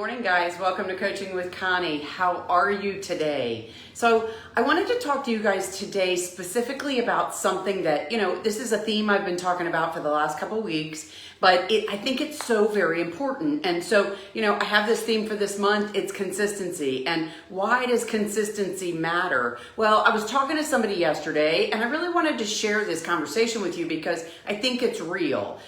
morning, guys. Welcome to Coaching with Connie. How are you today? So I wanted to talk to you guys today specifically about something that, this is a theme I've been talking about for the last couple weeks, but I think it's so very important. And so, I have this theme for this month. It's consistency. And why does consistency matter? Well, I was talking to somebody yesterday and I really wanted to share this conversation with you because I think it's real.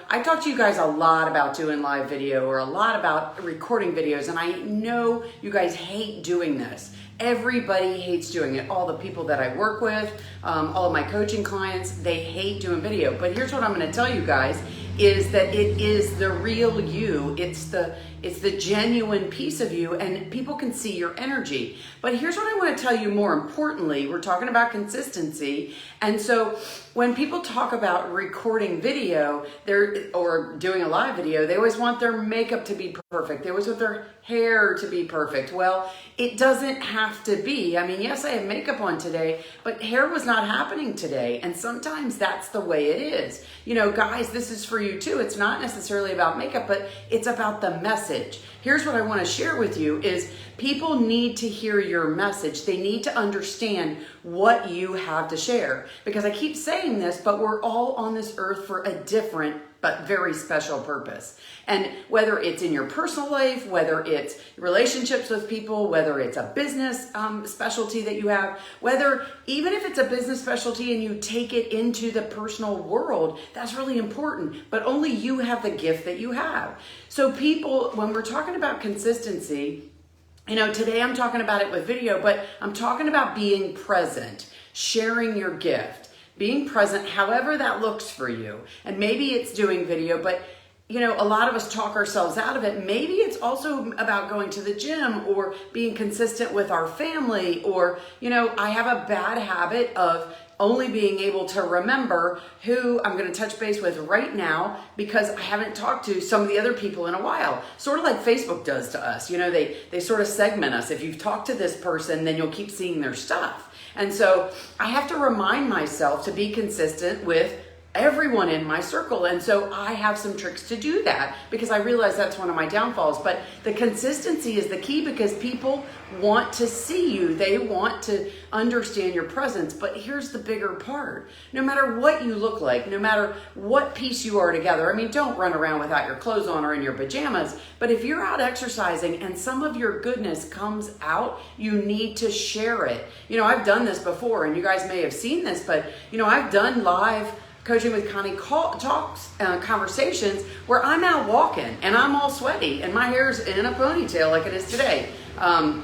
I talk to you guys a lot about doing live video or a lot about recording videos, and I know you guys hate doing this. Everybody hates doing it. All the people that I work with, all of my coaching clients, they hate doing video. But here's what I'm going to tell you guys is that it is the real you. It's the genuine piece of you, and people can see your energy. But here's what I want to tell you more importantly. We're talking about consistency. And so when people talk about recording video, or doing a live video, they always want their makeup to be perfect. They always want their hair to be perfect. Well, it doesn't have to be. I mean, yes, I have makeup on today, but hair was not happening today. And sometimes that's the way it is. Guys, this is for you too. It's not necessarily about makeup, but it's about the message. Here's what I want to share with you is people need to hear your message. They need to understand what you have to share. Because I keep saying this, but we're all on this earth for a different but very special purpose. And whether it's in your personal life, whether it's relationships with people, whether it's a business specialty that you have, even if it's a business specialty and you take it into the personal world, that's really important. But only you have the gift that you have. So people, when we're talking about consistency, today I'm talking about it with video, but I'm talking about being present, sharing your gift. Being present, however that looks for you. And maybe it's doing video, but a lot of us talk ourselves out of it. Maybe it's also about going to the gym or being consistent with our family, or, I have a bad habit of only being able to remember who I'm going to touch base with right now because I haven't talked to some of the other people in a while. Sort of like Facebook does to us. They sort of segment us. If you've talked to this person, then you'll keep seeing their stuff. And so I have to remind myself to be consistent with everyone in my circle. And so I have some tricks to do that because I realize that's one of my downfalls. But the consistency is the key because people want to see you. They want to understand your presence. But here's the bigger part. No matter what you look like, no matter what piece you are together, don't run around without your clothes on or in your pajamas. But if you're out exercising and some of your goodness comes out, you need to share it. I've done this before and you guys may have seen this, but I've done live Coaching with Connie conversations where I'm out walking and I'm all sweaty and my hair's in a ponytail like it is today. And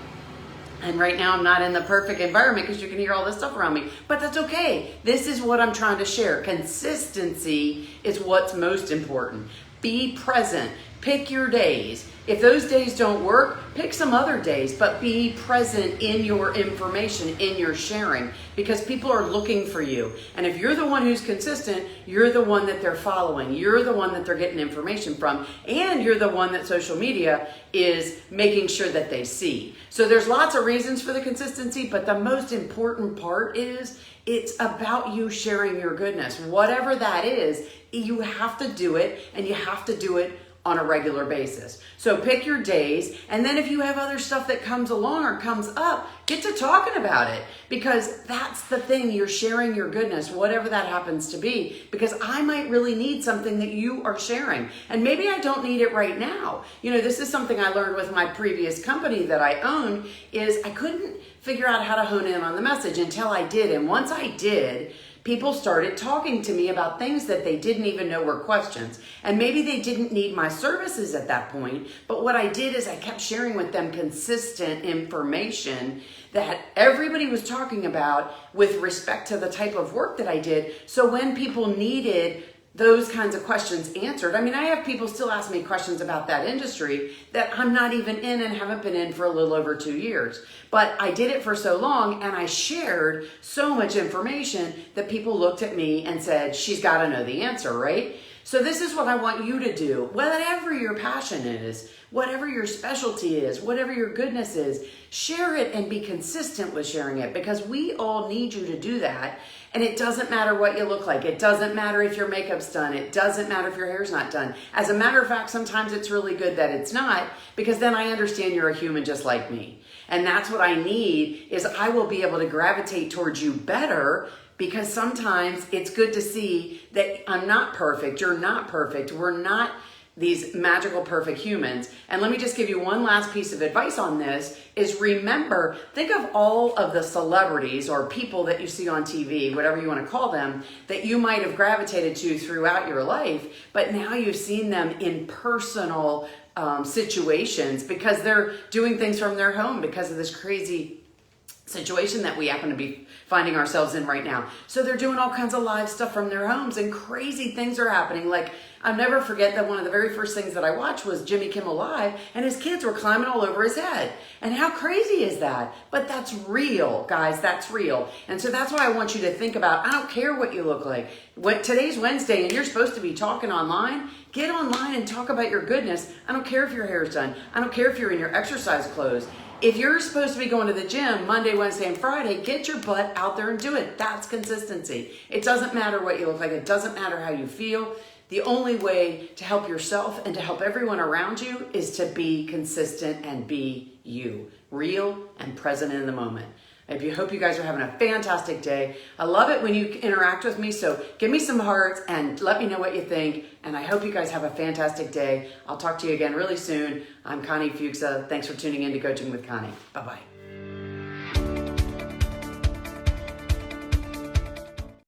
right now I'm not in the perfect environment because you can hear all this stuff around me, but that's okay. This is what I'm trying to share. Consistency is what's most important. Be present. Pick your days. If those days don't work, pick some other days, but be present in your information, in your sharing, because people are looking for you. And if you're the one who's consistent, you're the one that they're following. You're the one that they're getting information from, and you're the one that social media is making sure that they see. So there's lots of reasons for the consistency, but the most important part is it's about you sharing your goodness. Whatever that is, you have to do it, and you have to do it on a regular basis. So pick your days, and then if you have other stuff that comes along or comes up, get to talking about it, because that's the thing. You're sharing your goodness, whatever that happens to be, because I might really need something that you are sharing, and maybe I don't need it right now. This is something I learned with my previous company that I owned, is I couldn't figure out how to hone in on the message until I did, and once I did, people started talking to me about things that they didn't even know were questions. And maybe they didn't need my services at that point, but what I did is I kept sharing with them consistent information that everybody was talking about with respect to the type of work that I did. So when people needed those kinds of questions answered. I have people still ask me questions about that industry that I'm not even in and haven't been in for a little over 2 years. But I did it for so long and I shared so much information that people looked at me and said, she's got to know the answer, right? So this is what I want you to do. Whatever your passion is, whatever your specialty is, whatever your goodness is, share it and be consistent with sharing it, because we all need you to do that. And it doesn't matter what you look like. It doesn't matter if your makeup's done. It doesn't matter if your hair's not done. As a matter of fact, sometimes it's really good that it's not, because then I understand you're a human just like me. And that's what I need, is I will be able to gravitate towards you better, because sometimes it's good to see that I'm not perfect. You're not perfect. We're not these magical perfect humans. And let me just give you one last piece of advice on this, is remember, think of all of the celebrities or people that you see on TV, whatever you want to call them, that you might have gravitated to throughout your life, but now you've seen them in personal situations because they're doing things from their home because of this crazy situation that we happen to be finding ourselves in right now. So they're doing all kinds of live stuff from their homes, and crazy things are happening. Like, I'll never forget that one of the very first things that I watched was Jimmy Kimmel Live, and his kids were climbing all over his head. And how crazy is that? But that's real, guys, that's real. And so that's why I want you to think about, I don't care what you look like. Today's Wednesday and you're supposed to be talking online, get online and talk about your goodness. I don't care if your hair's done. I don't care if you're in your exercise clothes. If you're supposed to be going to the gym Monday, Wednesday, and Friday, get your butt out there and do it. That's consistency. It doesn't matter what you look like. It doesn't matter how you feel. The only way to help yourself and to help everyone around you is to be consistent and be you, real and present in the moment. I hope you guys are having a fantastic day. I love it when you interact with me, so give me some hearts and let me know what you think. And I hope you guys have a fantastic day. I'll talk to you again really soon. I'm Connie Fuchsa. Thanks for tuning in to Coaching with Connie. Bye-bye.